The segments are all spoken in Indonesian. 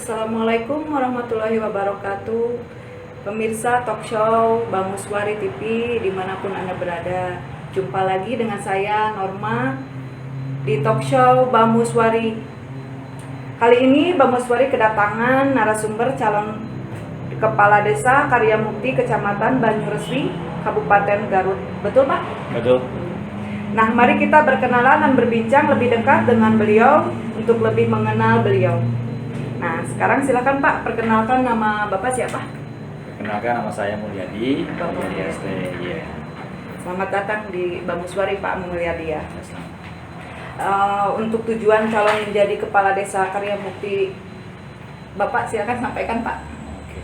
Assalamualaikum warahmatullahi wabarakatuh. Pemirsa talk show Bang Muswari TV dimanapun Anda berada. Jumpa lagi dengan saya Norma di talk show Bang Muswari. Kali ini Bang Muswari kedatangan narasumber calon Kepala Desa Karya Mukti Kecamatan Banyuresmi, Kabupaten Garut. Betul Pak? Betul. Nah, mari kita berkenalan dan berbincang lebih dekat dengan beliau untuk lebih mengenal beliau. Nah, sekarang silakan Pak, perkenalkan nama Bapak siapa? Perkenalkan, nama saya Mulyadi. Pak Mulyadi. ST. Iya. Selamat datang di Bang Muswari Pak Mulyadi ya. Selamat. Untuk tujuan calon menjadi Kepala Desa Karya Mukti, Bapak silakan sampaikan Pak. Oke.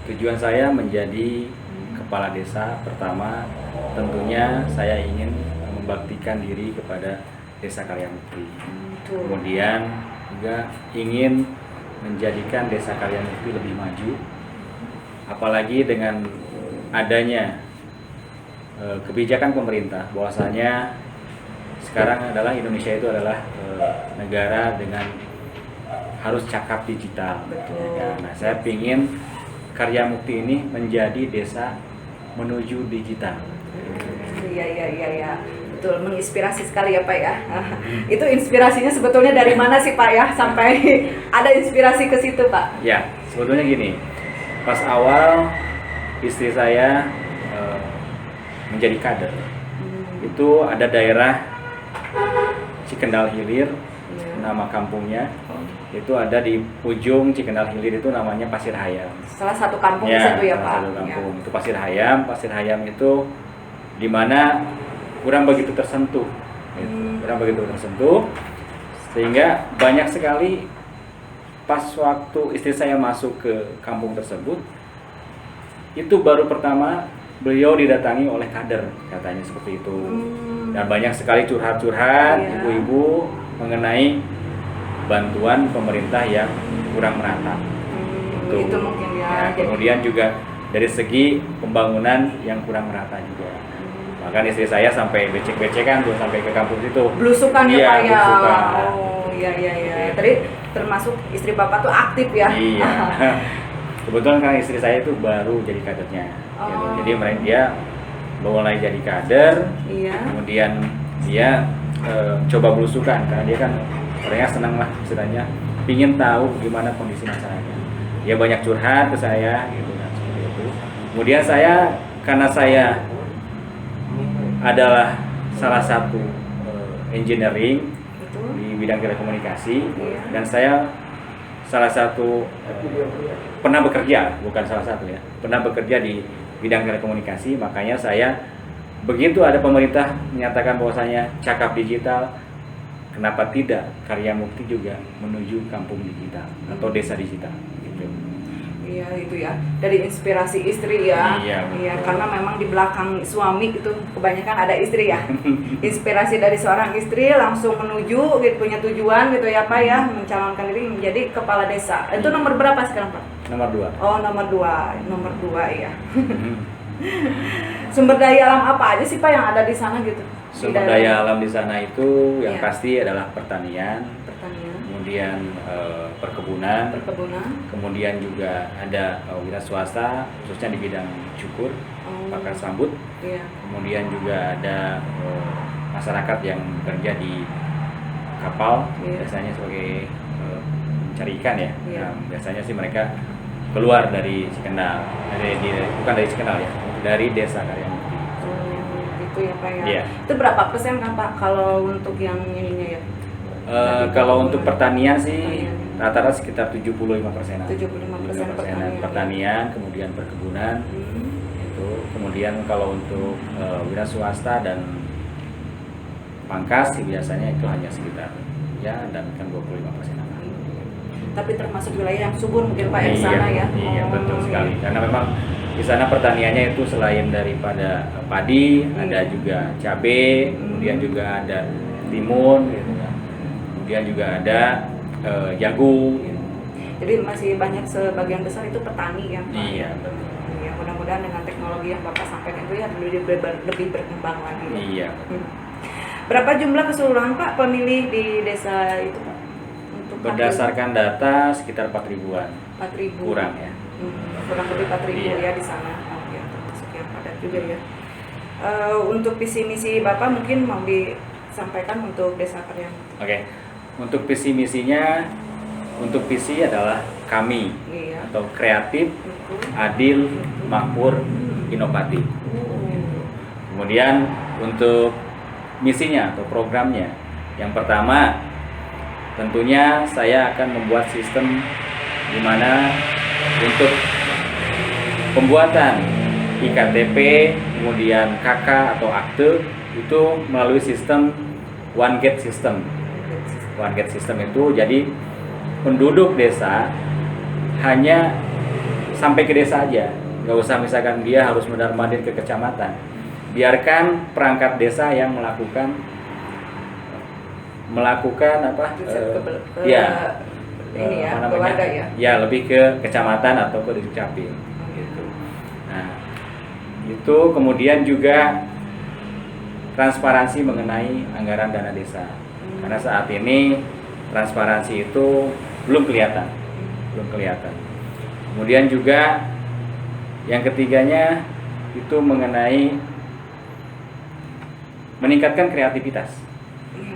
Tujuan saya menjadi kepala desa pertama, tentunya saya ingin membaktikan diri kepada Desa Karya Mukti. Kemudian juga ingin menjadikan Desa Karya Mukti lebih maju, apalagi dengan adanya kebijakan pemerintah bahwasanya sekarang adalah Indonesia itu adalah negara dengan harus cakap digital. Betul. Nah, saya ingin Karya Mukti ini menjadi desa menuju digital. Iya. Betul, menginspirasi sekali ya Pak ya. Itu inspirasinya sebetulnya dari mana sih Pak ya sampai ada inspirasi ke situ Pak? Ya, sebetulnya gini, pas awal istri saya menjadi kader, itu ada daerah Cikendal Hilir, nama kampungnya, itu ada di ujung Cikendal Hilir itu namanya Pasir Hayam. Salah satu kampung di situ ya Pak? Salah satu kampung, itu Pasir Hayam. Pasir Hayam itu dimana kurang begitu tersentuh, kurang begitu tersentuh, sehingga banyak sekali pas waktu istri saya masuk ke kampung tersebut, itu baru pertama beliau didatangi oleh kader, katanya seperti itu. Dan banyak sekali curhat-curhat ibu-ibu mengenai bantuan pemerintah yang kurang merata. Itu mungkin ya. Kemudian juga dari segi pembangunan yang kurang merata juga. Bahkan istri saya sampai becek-becekan tuh sampai ke kampung situ. Belusukan ya Pak ya. Belusukan. Oh iya. Tadi termasuk istri Bapak tuh aktif ya. Iya. Kebetulan kan istri saya itu baru jadi kadernya. Gitu. Jadi dia mulai jadi kader. Iya. Kemudian dia coba belusukan karena dia kan orangnya senang lah istilahnya, pingin tahu gimana kondisi masyarakat. Dia banyak curhat ke saya gitu kan seperti itu. Kemudian saya karena saya adalah salah satu engineering di bidang telekomunikasi, dan saya salah satu pernah bekerja, bukan salah satu ya, pernah bekerja di bidang telekomunikasi. Makanya saya begitu ada pemerintah menyatakan bahwasanya cakap digital, kenapa tidak Karya Mukti juga menuju kampung digital atau desa digital gitu. Iya itu ya, dari inspirasi istri ya. Iya, karena memang di belakang suami itu kebanyakan ada istri ya. Inspirasi dari seorang istri langsung menuju gitu, punya tujuan gitu ya Pak ya, mencalonkan diri menjadi kepala desa. Itu nomor berapa sekarang Pak? Nomor 2. Oh nomor 2 ya. Sumber daya alam apa aja sih Pak yang ada di sana gitu? Sumber daya alam di sana itu yang pasti adalah pertanian. Kemudian perkebunan, kemudian juga ada wira swasta khususnya di bidang cukur, pakar sambut, kemudian juga ada masyarakat yang bekerja di kapal, biasanya sebagai mencari ikan ya. Nah, biasanya sih mereka keluar dari Cikendal, bukan dari Cikendal ya, dari Desa Karya Mukti. Itu ya Pak ya. Yeah. Itu berapa persen kan Pak kalau untuk yang ininya ya? Kalau untuk pertanian sih rata-rata sekitar 75%. 75% pertanian, kemudian perkebunan. Itu. Kemudian kalau untuk wira swasta dan pangkas sih biasanya itu hanya sekitar dan kan 25%. Tapi termasuk wilayah yang subur mungkin Pak di sana ya. Iya, betul sekali. Karena memang di sana pertaniannya itu selain daripada padi, ada juga cabai, kemudian juga ada timun gitu kan. Kemudian juga ada jagung. Jadi masih banyak sebagian besar itu petani ya Pak. Iya. Ya, mudah-mudahan dengan teknologi yang Bapak sampaikan itu ya lebih berkembang lagi. Iya. Berapa jumlah keseluruhan Pak pemilih di desa itu Pak? Untuk Berdasarkan data sekitar 4.000-an. 4.000. Kurang ya. Kurang lebih 4.000 Iya. ya di sana. Oh, ya, termasuk yang padat juga ya. Untuk visi misi Bapak mungkin mau disampaikan untuk Desa Karyamukti. Oke. Untuk visi misinya, untuk visi adalah kami Iya. atau kreatif, Betul. adil, makmur, inovatif. Kemudian untuk misinya atau programnya, yang pertama tentunya saya akan membuat sistem di mana untuk pembuatan IKTP, kemudian KK atau akte itu melalui sistem one gate system. One gate system itu jadi penduduk desa hanya sampai ke desa aja, nggak usah misalkan dia harus mundar-mandir ke kecamatan. Biarkan perangkat desa yang melakukan apa? Ya, ini ya, apa ke namanya? warga ya. Ya, lebih ke kecamatan atau ke dukcapil. Gitu. Nah, itu kemudian juga transparansi mengenai anggaran dana desa. Karena saat ini transparansi itu belum kelihatan. Kemudian juga yang ketiganya itu mengenai meningkatkan kreativitas.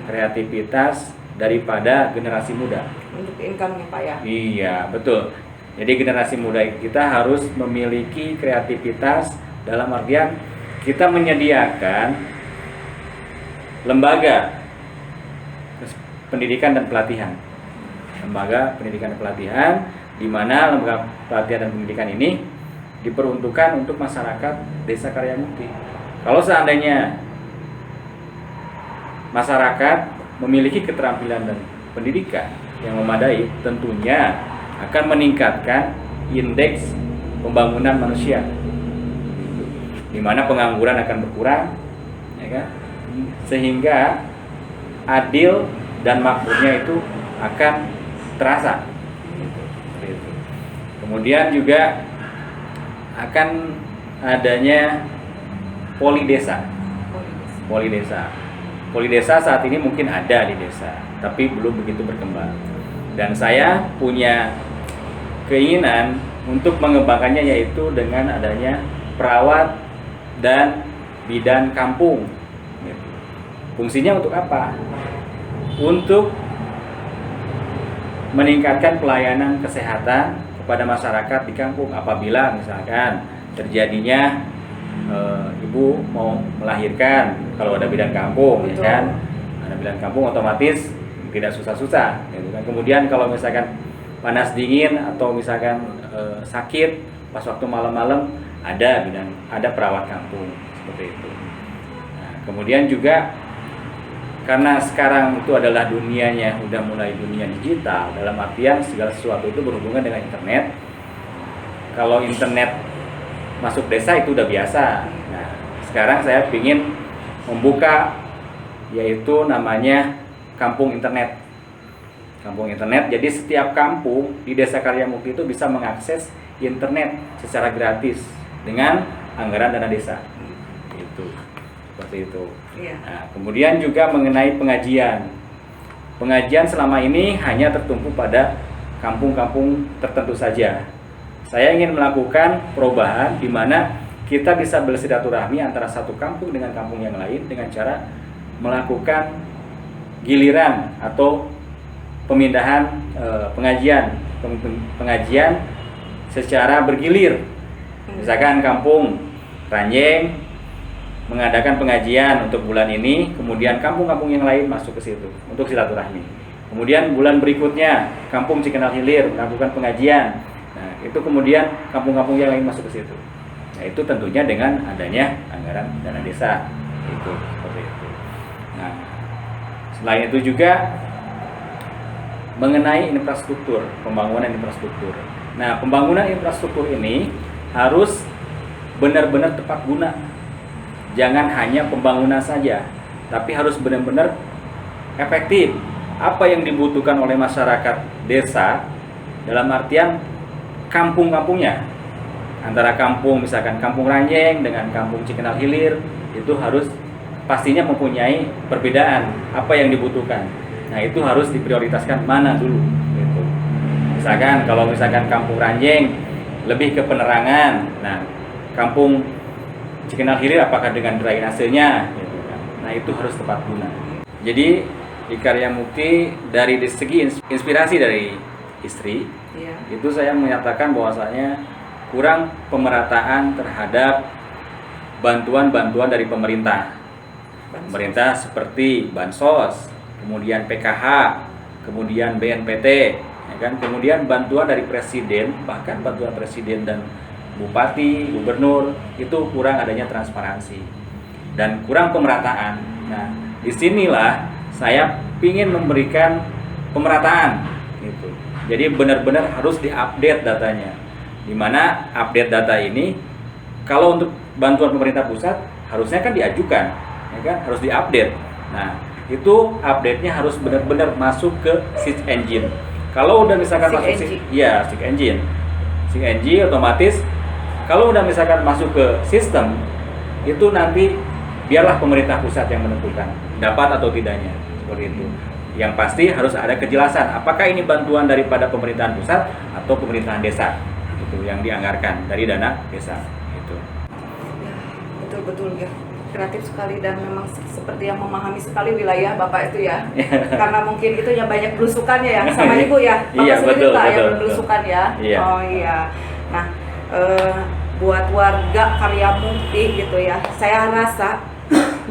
Kreativitas daripada generasi muda. Untuk income-nya Pak ya. Iya, betul. Jadi generasi muda kita harus memiliki kreativitas dalam artian kita menyediakan lembaga pendidikan dan pelatihan. Lembaga pendidikan dan pelatihan di mana lembaga pelatihan dan pendidikan ini diperuntukkan untuk masyarakat Desa Karyamukti. Kalau seandainya masyarakat memiliki keterampilan dan pendidikan yang memadai, tentunya akan meningkatkan indeks pembangunan manusia, di mana pengangguran akan berkurang, ya kan? Sehingga adil dan makmurnya itu akan terasa. Kemudian juga akan adanya polidesa. Polidesa saat ini mungkin ada di desa, tapi belum begitu berkembang. Dan saya punya keinginan untuk mengembangkannya, yaitu dengan adanya perawat dan bidan kampung. Fungsinya untuk apa? Untuk meningkatkan pelayanan kesehatan kepada masyarakat di kampung. Apabila misalkan terjadinya ibu mau melahirkan, kalau ada bidan kampung, ya kan, ada bidan kampung otomatis tidak susah-susah, gitu kan. Kemudian kalau misalkan panas dingin atau misalkan sakit pas waktu malam-malam, ada perawat kampung seperti itu. Nah, kemudian juga karena sekarang itu adalah dunianya udah mulai dunia digital, dalam artian segala sesuatu itu berhubungan dengan internet. Kalau internet masuk desa itu udah biasa. Nah, sekarang saya ingin membuka yaitu namanya kampung internet. Kampung internet. Jadi setiap kampung di Desa Karyamukti itu bisa mengakses internet secara gratis dengan anggaran dana desa. Itu seperti itu. Iya. Nah, kemudian juga mengenai pengajian. Pengajian selama ini hanya tertumpu pada kampung-kampung tertentu saja. Saya ingin melakukan perubahan di mana kita bisa bersilaturahmi antara satu kampung dengan kampung yang lain dengan cara melakukan giliran atau pemindahan pengajian secara bergilir. Misalkan kampung Ranjeng mengadakan pengajian untuk bulan ini, kemudian kampung-kampung yang lain masuk ke situ untuk silaturahmi. Kemudian bulan berikutnya kampung Cikenal Hilir melakukan pengajian. Nah, itu kemudian kampung-kampung yang lain masuk ke situ. Nah, itu tentunya dengan adanya anggaran dana desa. Itu seperti itu. Nah, selain itu juga mengenai infrastruktur, pembangunan infrastruktur. Nah, pembangunan infrastruktur ini harus benar-benar tepat guna. Jangan hanya pembangunan saja, tapi harus benar-benar efektif. Apa yang dibutuhkan oleh masyarakat desa dalam artian kampung-kampungnya, antara kampung misalkan kampung Ranjeng dengan kampung Cikenal Hilir itu harus pastinya mempunyai perbedaan apa yang dibutuhkan. Nah itu harus diprioritaskan mana dulu gitu. Misalkan kalau misalkan Kampung Ranjeng lebih ke penerangan, nah Kampung Cikenal Hilir apakah dengan drainasenya gitu kan. Nah itu harus tepat guna. Jadi di Karya Mukti dari segi inspirasi dari istri, itu saya menyatakan bahwasanya kurang pemerataan terhadap bantuan-bantuan dari pemerintah. Pemerintah seperti Bansos, kemudian PKH, kemudian BNPT, ya kan? Kemudian bantuan dari presiden, bahkan bantuan presiden dan bupati, gubernur itu kurang adanya transparansi dan kurang pemerataan. Nah, disinilah saya ingin memberikan pemerataan, gitu. Jadi benar-benar harus diupdate datanya. Dimana update data ini, kalau untuk bantuan pemerintah pusat harusnya kan diajukan, ya kan, harus diupdate. Nah, itu update-nya harus benar-benar masuk ke search engine. Kalau udah misalkan search engine otomatis kalau udah misalkan masuk ke sistem itu nanti biarlah pemerintah pusat yang menentukan dapat atau tidaknya, seperti itu. Yang pasti harus ada kejelasan apakah ini bantuan daripada pemerintahan pusat atau pemerintahan desa, itu yang dianggarkan dari dana desa. Itu. Ya, betul-betul ya. Kreatif sekali dan memang seperti yang memahami sekali wilayah Bapak itu ya. Karena mungkin itu ya banyak belusukannya ya sama Ibu ya. Bapak iya, sendiri betul, lah betul, yang belusukan ya. Iya. Oh iya. Nah, buat warga Karya Mukti gitu ya. Saya rasa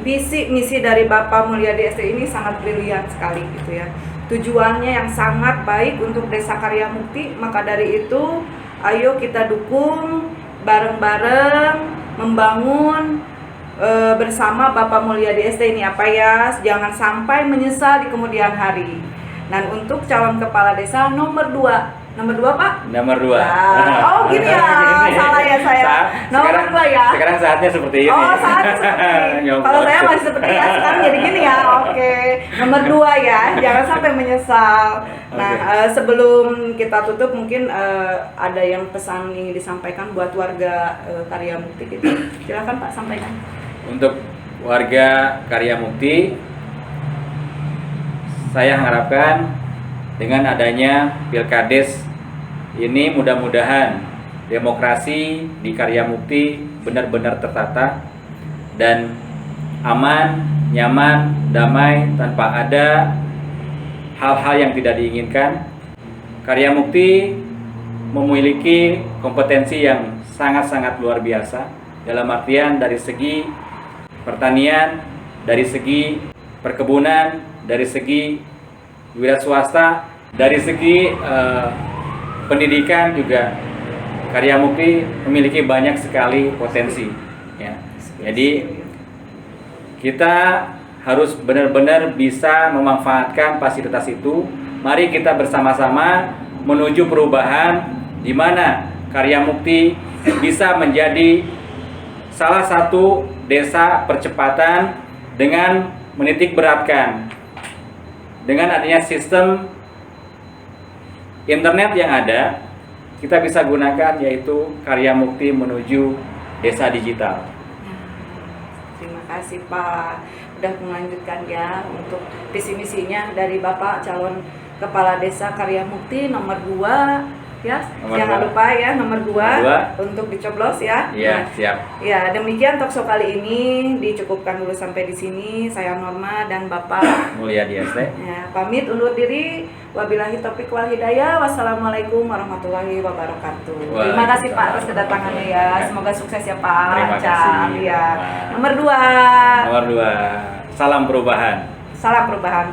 misi dari Bapak Mulyadi ST ini sangat brilian sekali gitu ya. Tujuannya yang sangat baik untuk Desa Karya Mukti, maka dari itu ayo kita dukung bareng-bareng membangun bersama Bapak Mulyadi ST ini apa ya, jangan sampai menyesal di kemudian hari. Dan untuk calon kepala desa nomor 2 Pak? Nomor 2. Oh gini ya, salah ya saya. Nomor 2 ya. Sekarang saatnya seperti ini. Oh saatnya seperti ini. Kalau saya masih seperti ya, sekarang jadi gini ya. Oke. Nomor 2 ya, jangan sampai menyesal. Nah sebelum kita tutup mungkin ada yang pesan ingin disampaikan buat warga Karya Mukti gitu. Silakan Pak, sampaikan. Untuk warga Karya Mukti, saya harapkan dengan adanya Pilkades ini mudah-mudahan demokrasi di Karya Mukti benar-benar tertata dan aman, nyaman, damai tanpa ada hal-hal yang tidak diinginkan. Karya Mukti memiliki kompetensi yang sangat-sangat luar biasa dalam artian dari segi pertanian, dari segi perkebunan, dari segi wira swasta, dari segi pendidikan juga Karya Mukti memiliki banyak sekali potensi ya. Jadi kita harus benar-benar bisa memanfaatkan fasilitas itu. Mari kita bersama-sama menuju perubahan di mana Karya Mukti bisa menjadi salah satu desa percepatan dengan menitik beratkan dengan adanya sistem internet yang ada, kita bisa gunakan yaitu Karya Mukti menuju desa digital. Terima kasih Pak, udah melanjutkan ya untuk visi misinya dari Bapak calon kepala desa Karya Mukti nomor 2 ya. Jangan lupa ya nomor 2 untuk dicoblos ya. Iya, siap. Ya, demikian talkshow kali ini dicukupkan dulu sampai di sini. Saya Norma dan Bapak Mulyadi ST. Ya, pamit undur diri. Wabillahi taufiq wal hidayah. Wassalamualaikum warahmatullahi wabarakatuh. Terima kasih Pak atas kedatangannya ya. Semoga sukses ya Pak. Terima kasih. Ya. Nomor 2. Nomor 2. Salam perubahan. Salam perubahan.